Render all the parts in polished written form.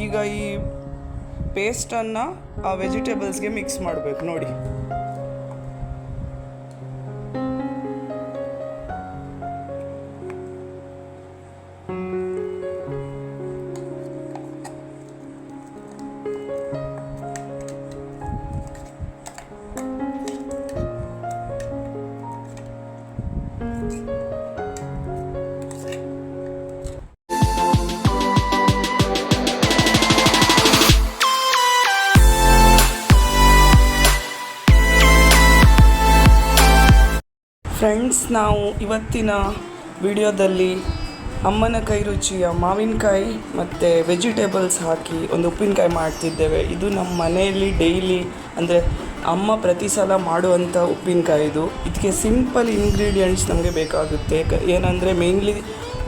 ಈಗ ಈ ಪೇಸ್ಟನ್ನು ಆ ವೆಜಿಟೇಬಲ್ಸ್ಗೆ ಮಿಕ್ಸ್ ಮಾಡಬೇಕು ನೋಡಿ. ಫ್ರೆಂಡ್ಸ್, ನಾವು ಇವತ್ತಿನ ವಿಡಿಯೋದಲ್ಲಿ ಅಮ್ಮನ ಕೈ ರುಚಿಯ ಮಾವಿನಕಾಯಿ ಮತ್ತು ವೆಜಿಟೇಬಲ್ಸ್ ಹಾಕಿ ಒಂದು ಉಪ್ಪಿನಕಾಯಿ ಮಾಡ್ತಿದ್ದೇವೆ. ಇದು ನಮ್ಮ ಮನೆಯಲ್ಲಿ ಡೈಲಿ ಅಂದರೆ ಅಮ್ಮ ಪ್ರತಿ ಸಲ ಮಾಡುವಂಥ ಉಪ್ಪಿನಕಾಯಿ ಇದು. ಇದಕ್ಕೆ ಸಿಂಪಲ್ ಇಂಗ್ರೀಡಿಯೆಂಟ್ಸ್ ನಮಗೆ ಬೇಕಾಗುತ್ತೆ. ಏನಂದರೆ ಮೇಯ್ನ್ಲಿ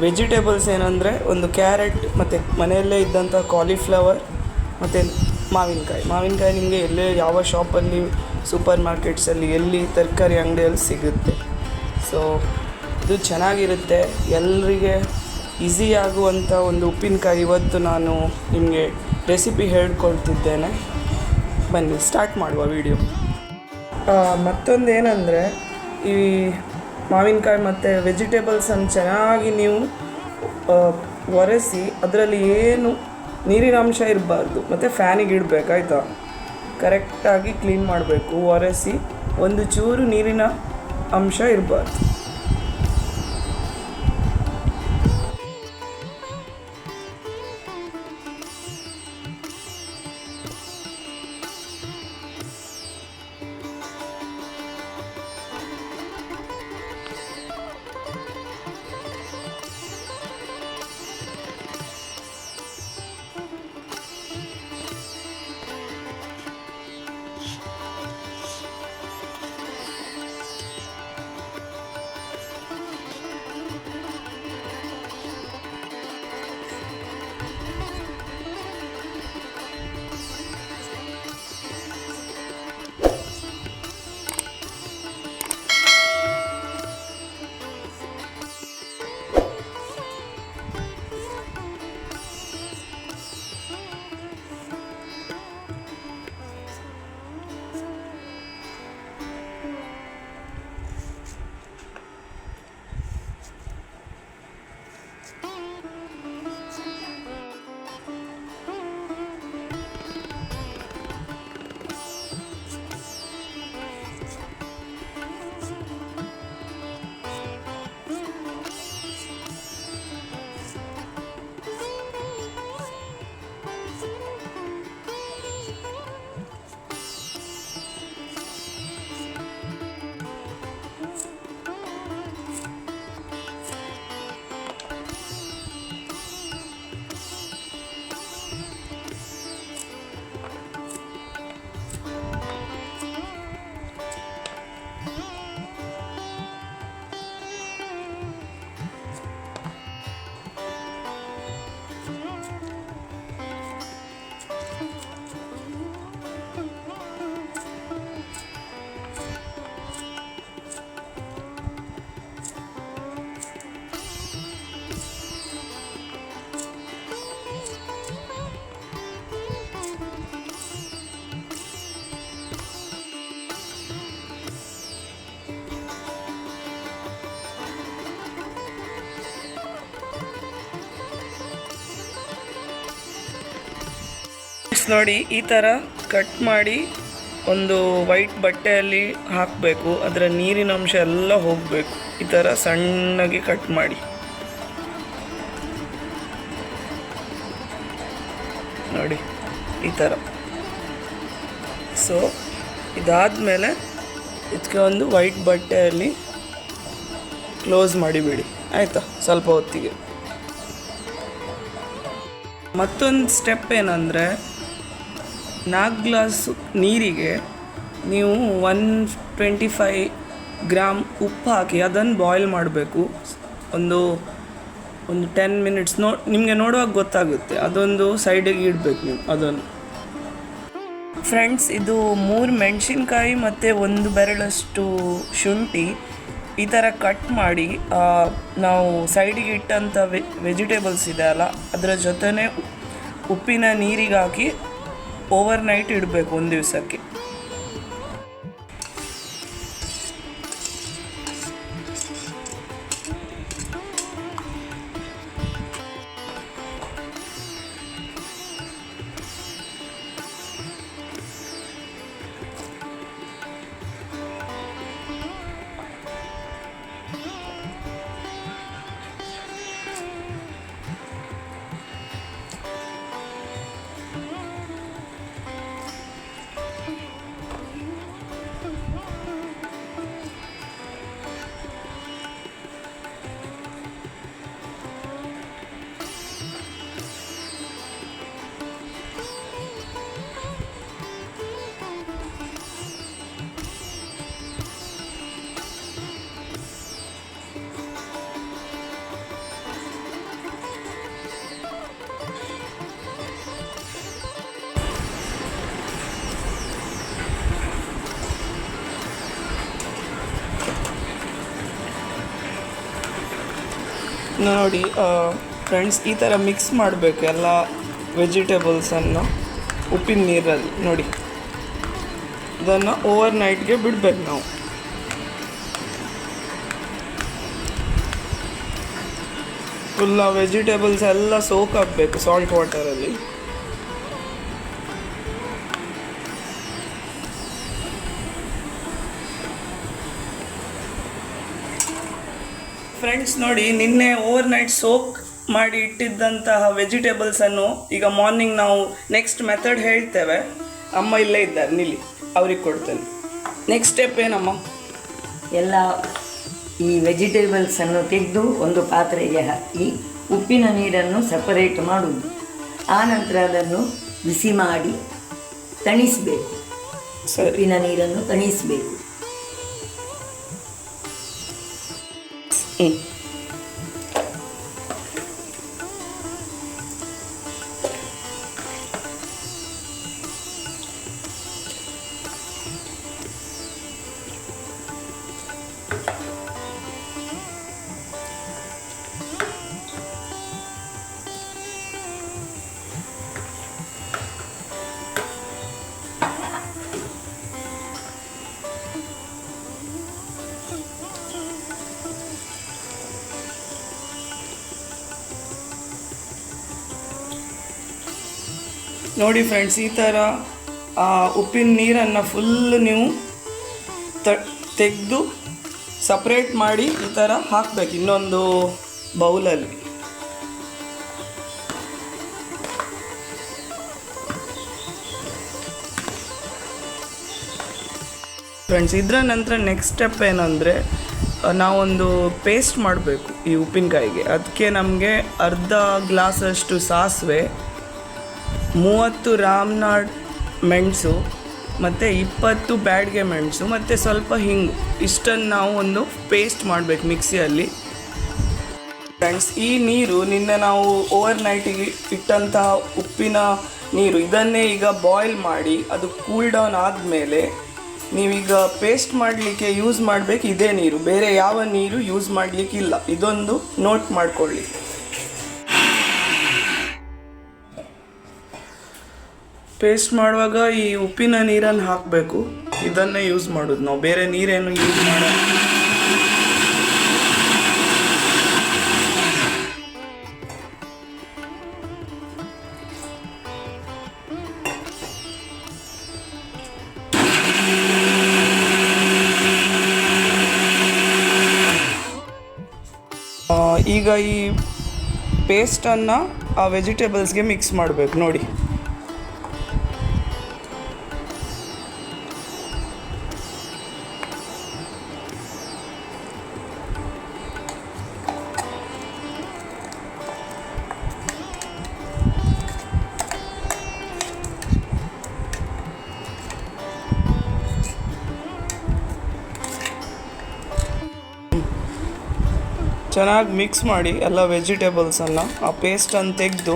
ವೆಜಿಟೇಬಲ್ಸ್ ಏನಂದರೆ ಒಂದು ಕ್ಯಾರೆಟ್ ಮತ್ತು ಮನೆಯಲ್ಲೇ ಇದ್ದಂಥ ಕಾಲಿಫ್ಲವರ್ ಮತ್ತು ಮಾವಿನಕಾಯಿ ನಿಮಗೆ ಎಲ್ಲೇ ಯಾವ ಶಾಪಲ್ಲಿ ಸೂಪರ್ ಮಾರ್ಕೆಟ್ಸಲ್ಲಿ ಎಲ್ಲಿ ತರಕಾರಿ ಅಂಗಡಿಯಲ್ಲಿ ಸಿಗುತ್ತೆ. ಸೊ ಇದು ಚೆನ್ನಾಗಿರುತ್ತೆ, ಎಲ್ಲರಿಗೆ ಈಸಿ ಆಗುವಂಥ ಒಂದು ಉಪ್ಪಿನಕಾಯಿ ಇವತ್ತು ನಾನು ನಿಮಗೆ ರೆಸಿಪಿ ಹೇಳ್ಕೊಳ್ತಿದ್ದೇನೆ. ಬನ್ನಿ ಸ್ಟಾರ್ಟ್ ಮಾಡುವ ವಿಡಿಯೋ. ಮತ್ತೊಂದು ಏನಂದರೆ ಈ ಮಾವಿನಕಾಯಿ ಮತ್ತು ವೆಜಿಟೇಬಲ್ಸನ್ನು ಚೆನ್ನಾಗಿ ನೀವು ಒರೆಸಿ ಅದರಲ್ಲಿ ಏನು ನೀರಿನ ಅಂಶ ಇರಬಾರ್ದು ಮತ್ತು ಫ್ಯಾನಿಗೆ ಇಡಬೇಕಾಯ್ತಾ. ಕರೆಕ್ಟಾಗಿ ಕ್ಲೀನ್ ಮಾಡಬೇಕು, ಒರೆಸಿ ಒಂದು ಚೂರು ನೀರಿನ ಅಂಶ ಇರಬಾರ್ದು. ನೋಡಿ, ಈ ಥರ ಕಟ್ ಮಾಡಿ ಒಂದು ವೈಟ್ ಬಟ್ಟೆಯಲ್ಲಿ ಹಾಕಬೇಕು. ಅದರ ನೀರಿನ ಅಂಶ ಎಲ್ಲ ಹೋಗಬೇಕು. ಈ ಥರ ಸಣ್ಣಗೆ ಕಟ್ ಮಾಡಿ ನೋಡಿ, ಈ ಥರ. ಸೊ ಇದಾದಮೇಲೆ ಇದಕ್ಕೆ ಒಂದು ವೈಟ್ ಬಟ್ಟೆಯಲ್ಲಿ ಕ್ಲೋಸ್ ಮಾಡಿಬಿಡಿ ಆಯಿತಾ, ಸ್ವಲ್ಪ ಹೊತ್ತಿಗೆ. ಮತ್ತೊಂದು ಸ್ಟೆಪ್ ಏನಂದರೆ 4 ಗ್ಲಾಸ್ ನೀರಿಗೆ ನೀವು 125 ಗ್ರಾಮ್ ಉಪ್ಪು ಹಾಕಿ ಅದನ್ನು ಬಾಯ್ಲ್ ಮಾಡಬೇಕು. ಒಂದು 10 ಮಿನಿಟ್ಸ್ ನಿಮಗೆ ನೋಡುವಾಗ ಗೊತ್ತಾಗುತ್ತೆ. ಅದೊಂದು ಸೈಡಿಗೆ ಇಡಬೇಕು ನೀವು ಅದನ್ನು. ಫ್ರೆಂಡ್ಸ್, ಇದು 3 ಮೆಣಸಿನ್ಕಾಯಿ ಮತ್ತು 1 ಬೆರಳಷ್ಟು ಶುಂಠಿ ಈ ಥರ ಕಟ್ ಮಾಡಿ ನಾವು ಸೈಡಿಗೆ ಇಟ್ಟಂಥ ವೆಜಿಟೇಬಲ್ಸ್ ಇದೆ ಅಲ್ಲ, ಅದರ ಜೊತೆನೇ ಉಪ್ಪಿನ ನೀರಿಗೆ ಹಾಕಿ ಓವರ್ ನೈಟ್ ಇಡಬೇಕು ಒಂದು ದಿವಸಕ್ಕೆ. ನೋಡಿ ಫ್ರೆಂಡ್ಸ್, ಈ ಥರ ಮಿಕ್ಸ್ ಮಾಡಬೇಕು ಎಲ್ಲ ವೆಜಿಟೇಬಲ್ಸನ್ನು ಉಪ್ಪಿನ ನೀರಲ್ಲಿ. ನೋಡಿ, ಇದನ್ನು ಓವರ್ ನೈಟ್ಗೆ ಬಿಡಬೇಕು ನಾವು. ಫುಲ್ಲ ವೆಜಿಟೇಬಲ್ಸ್ ಎಲ್ಲ ಸೋಕ್ ಆಗಬೇಕು ಸಾಲ್ಟ್ ವಾಟರಲ್ಲಿ. ಫ್ರೆಂಡ್ಸ್ ನೋಡಿ, ನಿನ್ನೆ ಓವರ್ ನೈಟ್ ಸೋಕ್ ಮಾಡಿ ಇಟ್ಟಿದ್ದಂತಹ ವೆಜಿಟೇಬಲ್ಸನ್ನು ಈಗ ಮಾರ್ನಿಂಗ್ ನಾವು ನೆಕ್ಸ್ಟ್ ಮೆಥಡ್ ಹೇಳ್ತೇವೆ. ಅಮ್ಮ ಇಲ್ಲೇ ಇದ್ದಾರೆ, ನಿಲ್ಲಿ, ಅವ್ರಿಗೆ ಕೊಡ್ತೇನೆ. ನೆಕ್ಸ್ಟ್ ಸ್ಟೆಪ್ ಏನಮ್ಮ? ಎಲ್ಲ ಈ ವೆಜಿಟೇಬಲ್ಸನ್ನು ತೆಗೆದು ಒಂದು ಪಾತ್ರೆಗೆ ಹಾಕಿ ಉಪ್ಪಿನ ನೀರನ್ನು ಸಪರೇಟ್ ಮಾಡುವುದು. ಆನಂತರ ಅದನ್ನು ಬಿಸಿ ಮಾಡಿ ತಣಿಸಬೇಕು. ಉಪ್ಪಿನ ನೀರನ್ನು ತಣಿಸಬೇಕು. ನೋಡಿ ಫ್ರೆಂಡ್ಸ್, ಈ ಥರ ಉಪ್ಪಿನ ನೀರನ್ನು ಫುಲ್ ನೀವು ತೆಗೆದು ಸಪ್ರೇಟ್ ಮಾಡಿ ಈ ಥರ ಹಾಕಬೇಕು ಇನ್ನೊಂದು ಬೌಲಲ್ಲಿ. ಫ್ರೆಂಡ್ಸ್, ಇದರ ನಂತರ ನೆಕ್ಸ್ಟ್ ಸ್ಟೆಪ್ ಏನಂದರೆ, ನಾವೊಂದು ಪೇಸ್ಟ್ ಮಾಡಬೇಕು ಈ ಉಪ್ಪಿನಕಾಯಿಗೆ. ಅದಕ್ಕೆ ನಮಗೆ ಅರ್ಧ ಗ್ಲಾಸಷ್ಟು ಸಾಸಿವೆ, 30 ರಾಮ್ನಾಡ್ ಮೆಣಸು ಮತ್ತು 20 ಬ್ಯಾಡ್ಗೆ ಮೆಣಸು ಮತ್ತು ಸ್ವಲ್ಪ ಹಿಂಗು, ಇಷ್ಟನ್ನು ನಾವು ಒಂದು ಪೇಸ್ಟ್ ಮಾಡಬೇಕು ಮಿಕ್ಸಿಯಲ್ಲಿ. ಫ್ರೆಂಡ್ಸ್, ಈ ನೀರು ನಿನ್ನೆ ನಾವು ಓವರ್ ನೈಟಿಗೆ ಇಟ್ಟಂತಹ ಉಪ್ಪಿನ ನೀರು, ಇದನ್ನೇ ಈಗ ಬಾಯ್ಲ್ ಮಾಡಿ ಅದು ಕೂಲ್ ಡೌನ್ ಆದಮೇಲೆ ನೀವೀಗ ಪೇಸ್ಟ್ ಮಾಡಲಿಕ್ಕೆ ಯೂಸ್ ಮಾಡಬೇಕು ಇದೇ ನೀರು. ಬೇರೆ ಯಾವ ನೀರು ಯೂಸ್ ಮಾಡಲಿಕ್ಕಿಲ್ಲ. ಇದೊಂದು ನೋಟ್ ಮಾಡಿಕೊಳ್ಳಿ. ಪೇಸ್ಟ್ ಮಾಡುವಾಗ ಈ ಉಪ್ಪಿನ ನೀರನ್ನು ಹಾಕಬೇಕು. ಇದನ್ನೇ ಯೂಸ್ ಮಾಡೋದು ನಾವು, ಬೇರೆ ನೀರೇನು ಯೂಸ್ ಮಾಡೋದು. ಈಗ ಈ ಪೇಸ್ಟನ್ನು ಆ ವೆಜಿಟೇಬಲ್ಸ್ಗೆ ಮಿಕ್ಸ್ ಮಾಡಬೇಕು. ನೋಡಿ, ಚೆನ್ನಾಗಿ ಮಿಕ್ಸ್ ಮಾಡಿ ಎಲ್ಲ ವೆಜಿಟೇಬಲ್ಸನ್ನು. ಆ ಪೇಸ್ಟನ್ನು ತೆಗೆದು